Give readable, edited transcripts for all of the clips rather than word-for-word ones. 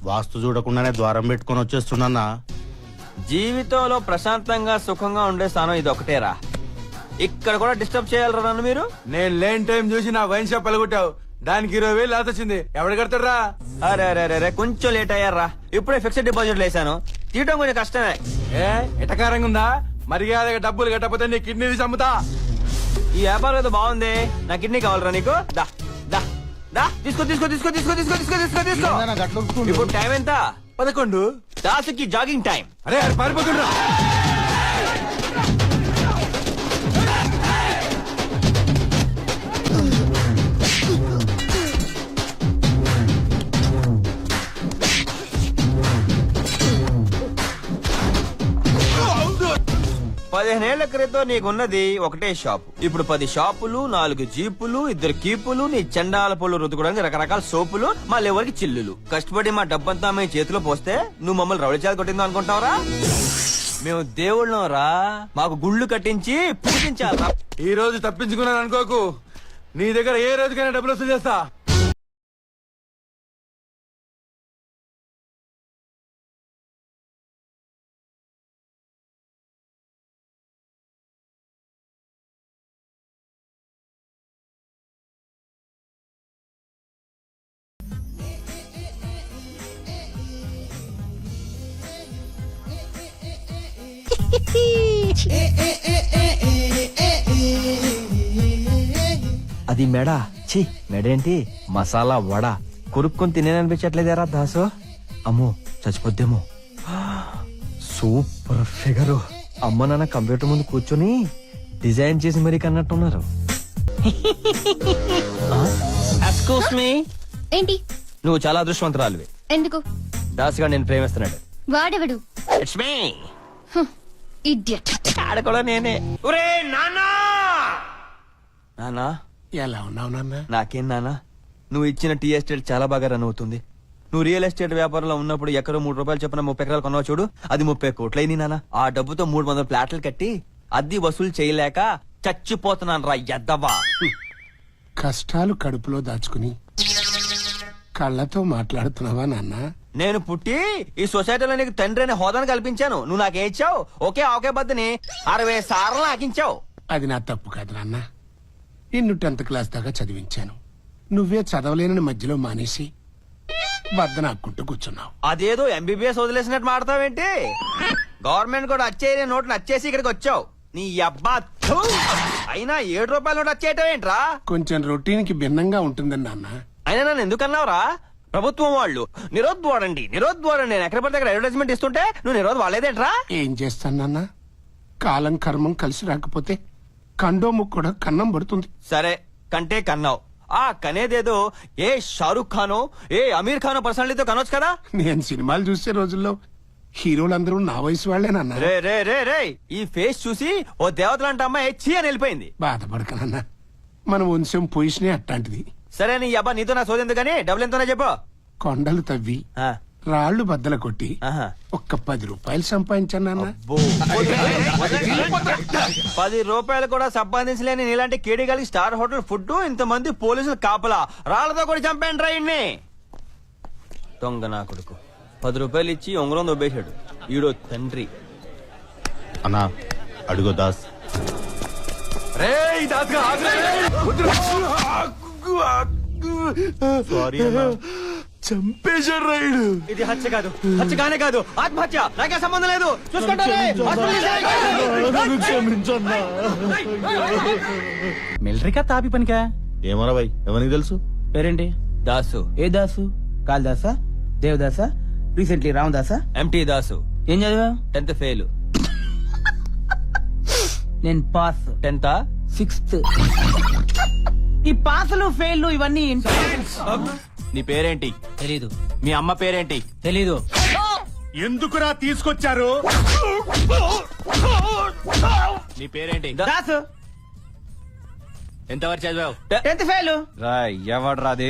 వాస్తు చూడకుండానే ద్వారం పెట్టుకొని వచ్చేస్తున్నా. జీవితంలో ప్రశాంతంగా సుఖంగా ఉండే స్థానం ఇది ఒకటేరా. ఇక్కడ కూడా డిస్టర్బ్ చేయాలరా నన్ను మీరు? నేను లేని టైం చూసి నా వైన్ షాప్ పలగొట్టావు. దానికి 20,000 లాస్ వచ్చింది. ఎవడు కడతారా? అరే అరే అరే కొంచెం లేట్ అయ్యారా. ఇప్పుడే ఫిక్స్డ్ డిపాజిట్ వేసాను. తీయటం కొంచెం కష్టమే. ఎటకారంగా ఉందా? మర్యాదగా డబ్బులు కట్టకపోతే నీ కిడ్నీ తీసి అమ్ముతా. ఈ వ్యాపారం ఏదో బాగుంది. నా కిడ్నీ కావాలరా నీకు? దా దా దా తీసుకో తీసుకో తీసుకో తీసుకో తీసుకో తీసుకో తీసుకో తీసుకో. ఇప్పుడు టైం ఎంత? 11. దాసుకి జాగింగ్ టైం. అరే పారిపోకుండా 15 ఏళ్ల క్రితం నీకున్నది ఒకటే షాపు. ఇప్పుడు 10 షాపులు, 4 జీపులు, 2 కీపులు, నీ చండాల పొలు రుద్దుకోవడానికి రకరకాల సోపులు, మళ్ళీ ఎవరికి చిల్లులు. కష్టపడి మా డబ్బంతా మీ చేతిలో పోస్తే నువ్వు మమ్మల్ని రౌడీ చేత కొట్టిందో అనుకుంటావరా? మేము దేవుళ్ళం రా. మాకు గుళ్ళు కట్టించి పూజించాలరా. ఈ రోజు తప్పించుకున్నాను అనుకోకు. నీ దగ్గర ఏ రోజుకైనా డబ్బులు వసూలు చేస్తా. అది మెడ. ఛీ మెడేంటి, మసాలా వడ. కొరుక్కొని తినేననిపించట్లేదేరా దాసు? అమ్మో చచ్చిపోద్దేమో. Super figure. అమ్మ నాన్న కంప్యూటర్ ముందు కూర్చొని డిజైన్ చేసి మరీ కన్నట్టున్నారు. Excuse me. ఏంటి? నువ్వు చాలా అదృష్టవంతురాలివి. ఎందుకు? దాసుగా నేను ప్రేమిస్తున్నాడు. వాడెవడు? It's me. ఇడియట్. ఆడ కూడా నేనే. ఒరే నాన్నా. నాన్నా ఎలా ఉన్నావు నాన్న? నాకేం నాన్నా, నువ్వు ఇచ్చిన టీ ఎస్టేట్ చాలా బాగా రన్ అవుతుంది. నువ్వు రియల్ ఎస్టేట్ వ్యాపారంలో ఉన్నప్పుడు ఎక్కడో 3 రూపాయలు చెప్పిన 30 ఎకరాలు కొన్నావు చూడు, అది 30 కోట్లయింది నాన్న. ఆ డబ్బుతో 300 ఫ్లాట్లు కట్టి అద్దె వసూలు చేయలేక చచ్చిపోతున్నాను రా ఎద్దవా. కష్టాలు కడుపులో దాచుకుని కళ్ళతో మాట్లాడుతున్నావా నాన్న? నేను పుట్టి ఈ సొసైటీలో నీకు తండ్రి అనే హోదాను కల్పించాను. నువ్వు నాకే ఇచ్చావు ఒకే బద్దని 60 సార్లు నాకించావు. అది నా తప్పు కాదు నాన్న. నిన్ను 10th క్లాస్ దాకా చదివించాను. నువ్వే చదవలేనని మధ్యలో మానేసి బద్దన ఆక్కుంటూ కూర్చున్నావు. అదేదో ఎంబీబీఎస్ వదిలేసినట్టు మాడతావేంటి? గవర్నమెంట్ కూడా వచ్చేది నోట్లు వచ్చేసి ఇక్కడికి వచ్చావు. నీ అబ్బా థూ. అయినా 7 రూపాయల నోటు వచ్చేయటం ఏంట్రా? కొంచెం రొటీన్ కి భిన్నంగా ఉంటుందని నాన్న. అయినా నన్ను ఎందుకన్నావురా? ప్రభుత్వం వాళ్ళు నిరోధ్ వాడండి నేను ఎక్కడ పడితే అక్కడ అడ్వర్టైజ్మెంట్ ఇస్తుంటే నువ్వు నిరోధ్ వాడలేదేంట్రా? ఏం చేస్తాను నాన్న? కాలం కర్మం కలిసి రాకపోతే కండో ముక్కు కూడా కన్నం పడుతుంది. సరే కంటే కన్నావు. ఆ కనేదేదో ఏ షారుఖ్ ఖానో ఏ అమీర్ ఖానో పర్సనాలిటీతో కనొచ్చు కదా. నేను సినిమాలు చూసే రోజుల్లో హీరోలందరూ నా వయసు వాళ్లేనన్నా. రే రే రే రే ఈ ఫేస్ చూసి ఓ దేవతలాంటి అమ్మాయి చీ అని వెళ్ళిపోయింది. బాధపడకనన్నా, మన వంశం పొజిషనే అట్లాంటిది. సరే నీ అబ్బా నీతో నా సోదెందుకు కానీ డబ్బులు ఎంతోనే చెప్పు. కొండలు తవ్వి ఆ, రాళ్లు బద్దలు కొట్టి ఆహా. ఒక్క 10 రూపాయలు సంపాదించాను నాన్న. అబ్బో. 10 రూపాయలు కూడా సంపాదించలేని నీలాంటి కేడీగాలి స్టార్ హోటల్ ఫుడ్, ఇంతమంది పోలీసులు కాపలా రాళ్లతో కూడా చంపాను రాయిని. దొంగ నా కొడుకు 10 రూపాయలు ఇచ్చి ఉంగరం దొబ్బేశాడు. ఈడో తండ్రి. అన్నా అడుగో దాస్. రే దాస్గా సారీ చంపేశాడు రైడు. ఇది హత్య కాదు, హత్య కానే కాదు, ఆత్మహత్య. నాకే సంబంధం లేదు. మిలిటరీకా తాపి పనికా? ఏమోరా భయ్, ఎవరికి తెలుసు? పేరేంటి? దాసు. ఏ దాసు? కాళిదాసా, దేవదాసా, రీసెంట్లీ రామదాసా? ఎంటీ దాసు. ఏం చదివా? 10th fail. నేను పాస్. 10th 6th. ఈ పాసులు ఫెయిల్ ఇవన్నీ నీ పేరేంటి? తెలీదు. మీ అమ్మ పేరేంటి? తెలీదు. ఎందుకురా తీసుకొచ్చారు? నీ పేరేంటి? దాసు. ఎంతవరకు చదివావు? 10th fail. రాయ్ ఎవడు రాది?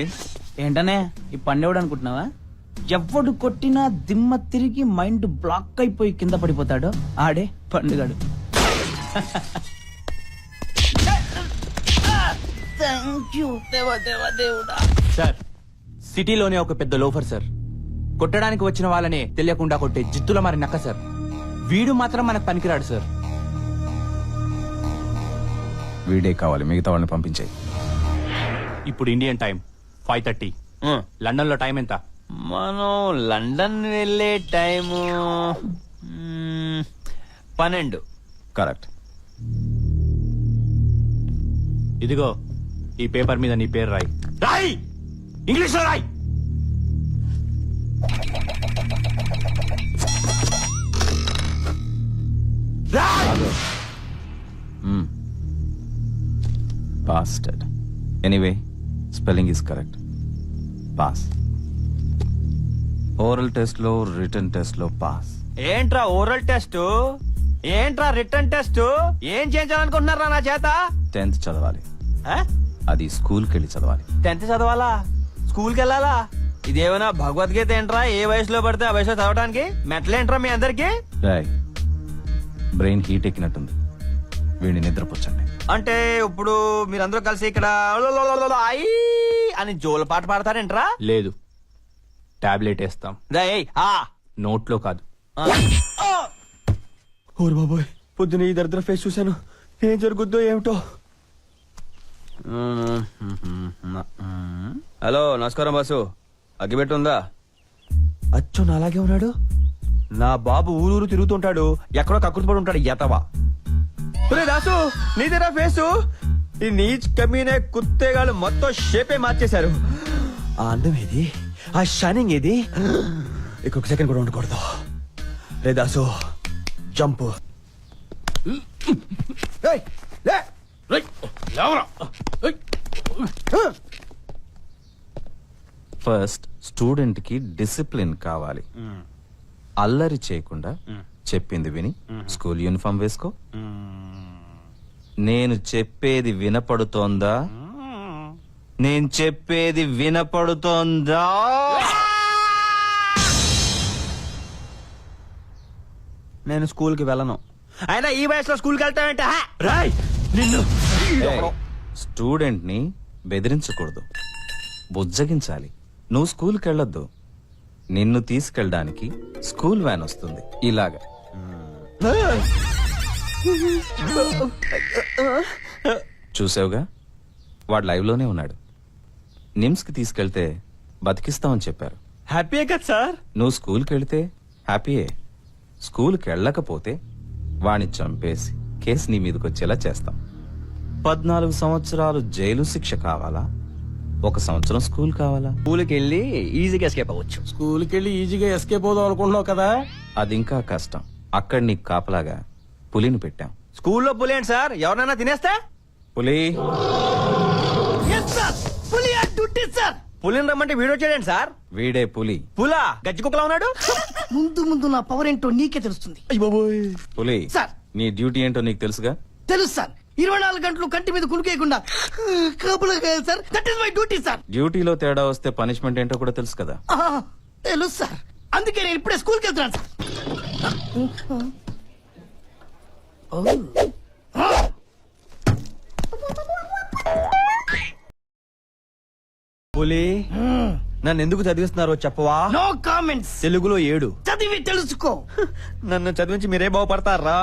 ఏంటనే ఈ పండేవాడు అనుకుంటున్నావా? ఎవడు కొట్టినా దిమ్మ తిరిగి మైండ్ బ్లాక్ అయిపోయి కింద పడిపోతాడు ఆడే పండుగాడు. సార్ సిటీలోనే ఒక పెద్ద లోఫర్ సార్. కొట్టడానికి వచ్చిన వాళ్ళనే తెలియకుండా కొట్టే జిత్తుల మరి నక్క సార్. వీడు మాత్రం మనకు పనికిరాడు సార్. వీడే కావాలి, మిగతా వాళ్ళని పంపించాయి. ఇప్పుడు ఇండియన్ టైం 5:30. లండన్ లో టైం ఎంత? మనం లండన్ వెళ్ళే టైము 12. కరెక్ట్. ఇదిగో ఈ పేపర్ మీద నీ పేరు రాయి. రాయి, ఇంగ్లీష్ లో రాయి. Bastard. Anyway, spelling is correct. Pass. Oral test లో written test లో pass. ఏంట్రా ఓరల్ టెస్ట్, ఏంట్రా రిటర్న్ టెస్ట్, ఏం చేయించాలనుకుంటున్నారా నా చేత? 10th చదవాలి. అది స్కూల్కి వెళ్ళి చదవాలి. 10th చదవాలా? స్కూల్కి వెళ్ళాలా? ఇదేమైనా భగవద్గీత ఏంట్రా? ఏ వయసులో పడితే ఆ వయసులో చదవడానికి మెట్లేంట్రా మీ అందరికి? రాయ్, బ్రెయిన్ హీట్ ఎక్కినట్టుంది, వీడిని నిద్రపుచ్చండి. అంటే ఇప్పుడు మీరందరూ కలిసి ఇక్కడ ఐ అని జోల పాట పాడతారేంట్రా? లేదు, టాబ్లెట్ వేస్తాం. రేయ్, నోట్లో కాదు. ఓరు బాబోయ్, పొద్దున ఈ దరిద్ర ఫేస్ చూశాను, ఏం జరుగుద్దో ఏమిటో. హలో, నమస్కారం బాసు. అగ్గిపెట్టి ఉందా? అచ్చు నాలాగే ఉన్నాడు. నా బాబు ఊరూరు తిరుగుతుంటాడు, ఎక్కడో కక్కుర్తి పడి ఉంటాడు ఎతవా. ఒరే దాసు, నీదేనా ఫేసు? ఈ నీచ్ కమీనే కుత్తేగాళ్ళు మొత్తం షేపే మార్చేశారు. ఆ అందం ఏది, ఆ షైనింగ్ ఏది? ఇంకొక సెకండ్ కూడా ఉండకూడదు. రే దాసు, జంప్. ఫస్ట్ స్టూడెంట్ కి డిసిప్లిన్ కావాలి. అల్లరి చేయకుండా చెప్పింది విని స్కూల్ యూనిఫామ్ వేసుకో. నేను చెప్పేది వినపడుతోందా? నేను చెప్పేది వినపడుతోందా? నేను స్కూల్ కి వెళ్ళను. అయినా ఈ వయసులో స్కూల్కి వెళ్తావేంట? రాయ్ నిన్ను. స్టూడెంట్ ని బెదిరించకూడదు, బుజ్జగించాలి. నువ్వు స్కూల్కి వెళ్ళొద్దు, నిన్ను తీసుకెళ్ళడానికి స్కూల్ వ్యాన్ వస్తుంది. ఇలాగా చూసావుగా, వాడు లైవ్ లోనే ఉన్నాడు. నిమ్స్ కి తీసుకెళ్తే బతికిస్తామని చెప్పారు. హ్యాపీయే కదా సార్? నువ్వు స్కూల్కి వెళితే హ్యాపీయే. స్కూల్కి వెళ్ళకపోతే వాణ్ణి చంపేసి కేసు నీ మీదకి వచ్చేలా చేస్తాం. 14 సంవత్సరాలు జైలు శిక్ష కావాలా, 1 సంవత్సరం స్కూల్ కావాలా? స్కూల్కి వెళ్ళి ఈజీగా ఎస్కేప్ అవ్వచ్చు. స్కూల్కి వెళ్ళి ఈజీగా ఎస్కేప్ అవుదాం అనుకుంటున్నావు కదా. అది ఇంకా కష్టం. అక్కడ నీకు కాపలాగా పులిని పెట్టాం. స్కూల్లో పులేండి సార్, ఎవరైనా తినేస్తే? పులి పులిని రమ్మంటే వీడియో చేయండి సార్. వీడే పులి. పులా గజ్జి కుక్కలా ఉన్నాడు. ముందు ముందు నా పవర్ ఏంటో నీకే తెలుస్తుంది. పులి, సార్. నీ డ్యూటీ ఏంటో నీకు తెలుసుగా? తెలుసు సార్. 24 గంటలు కంటి మీద కునుకేయకుండా కాపులా కాయాలి sir. That is my duty sir. డ్యూటీలో తేడా వస్తే పనిష్మెంట్ ఏంటో కూడా తెలుసు కదా? తెలుసు సార్, అందుకే నేను ఇప్పుడే స్కూల్కి వెళ్తున్నాను సార్. పులి, నన్ను ఎందుకు చదివిస్తున్నారో చెప్పవా? No comments. తెలుగులో 7. చదివి తెలుసుకో. నన్ను చదివించి మీరే బాగుపడతారా?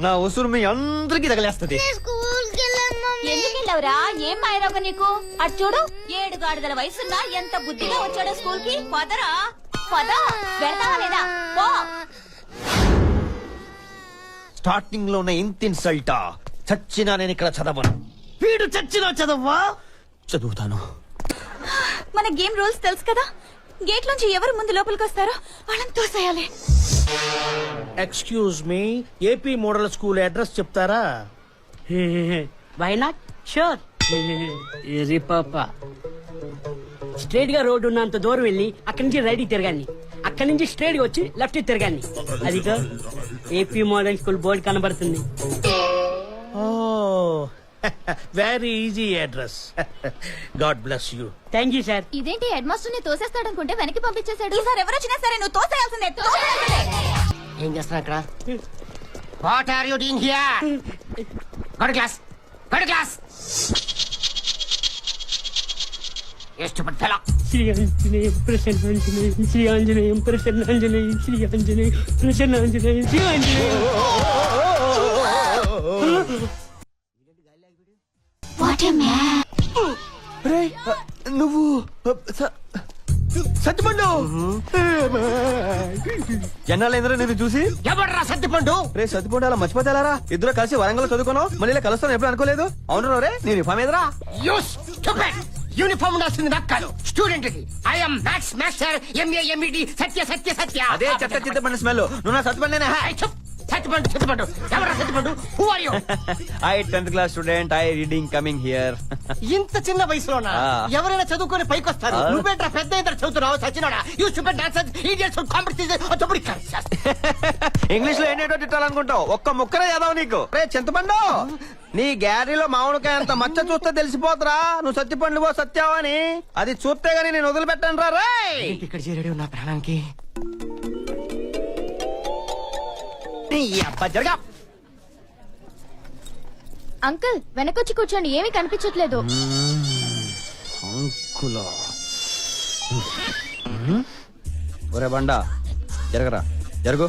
నా ఉసురు మీ అందరికీ తగలేస్తది. ఎందుకు వెళ్ళవురా? ఏం మాయరోగ నీకు? అటు చూడు, 7 గాడిదల వయసున్నా ఎంత బుద్ధిగా వచ్చాడో స్కూల్ కి. పదరా పద, వెళ్తావా లేదా? పో. స్టార్టింగ్ లో ఉన్న ఇంత ఇన్సల్టా? చచ్చినా నేను ఇక్కడ చదవను. వీడు చచ్చినా చదవ్వా? చదువుతాను. మన గేమ్ రూల్స్ తెలుసు కదా. గేట్ నుంచి ఎవరు ముందు లోపలికి వస్తారో వాళ్ళని తోసేయాలి. Excuse me, AP model school address చెప్తారా? Why not? షూర్. ఇది పాప స్ట్రైట్ గా రోడ్డు ఉన్నంత దూరం వెళ్ళి అక్కడి నుంచి రైట్ తిరగాన్ని, అక్కడి నుంచి స్ట్రైట్ గా వచ్చి లెఫ్ట్ తిరగాన్ని. అదిగో ఏపీ మోడల్ స్కూల్ బోర్డు కనబడుతుంది. Very easy address. God bless you. Thank you sir. ఇదేంటి, హెడ్ మాస్టర్ ని తోసేస్తాడనుకుంటే వెనక్కి పంపించేశాడు. ఈసారి ఎవరు వచ్చినా సరే నువ్వు తోసేయాల్సిందే. ఏం చేస్తున్నా అక్కడ? What are you doing here? Go to class, go to class. Shri Anjaneyam Prasannanjaneyam Shri Anjaneyam Prasannanjaneyam Shri Anjaneyam Prasannanjaneyam Shri Anjaneyam. రేయ్, నువ్వు సత్యపండు జనాలు ఎందుకు నిన్ను చూసి ఎవర్రా సత్తిపండు? రే సత్యపండు అలా మర్చిపోతారా? ఇద్దరు కలిసి వరంగల్ చదువుకున్నావు, మళ్ళీ ఇలా కలుస్తాను ఎప్పుడు అనుకోలేదు. అవును రే, నేను ఇఫామ్ ఎదురా యూనిఫామ్ ఉండాల్సింది నాకు కాదు, స్టూడెంట్ కి. I'm maths master MA MED Satya Satya Satya. అదే చెత్త చింతపండు స్మెల్. నువ్వు నా సత్యపండేనా? సత్తిపండు సత్తిపండు ఎవరా Sattipandu? Who are you? I 10th class student, I reading coming here. ఇంత చిన్న వయసులోనా ఎవరైనా చదువుకొని పైకి వస్తారు? నువ్వేంట్రా పెద్ద ఇద్దరు చదువుతున్నావు? సచినోడా you stupid dancer idiots competition. English లో ఏంటో తిట్టాలనుకుంటావు, ఒక్క ముక్కరే చదవవు నీకు. రే చింతపండు, నీ గ్యారీలో మామిడికాయ అంత మచ్చ చూస్తే తెలిసిపోతురా నువ్వు సత్యపండు పో సత్యావా అని. అది చూస్తే గానీ నేను వదిలిపెట్టాను రా. రే ఇక్కడ చేరాడు నా ప్రాణానికి. నీ అబ్బా జరగా. అంకుల్ వెనకొచ్చి కూర్చోండి, ఏమీ కనిపించట్లేదు. ఒరే బండా జరగరా, జరుగు.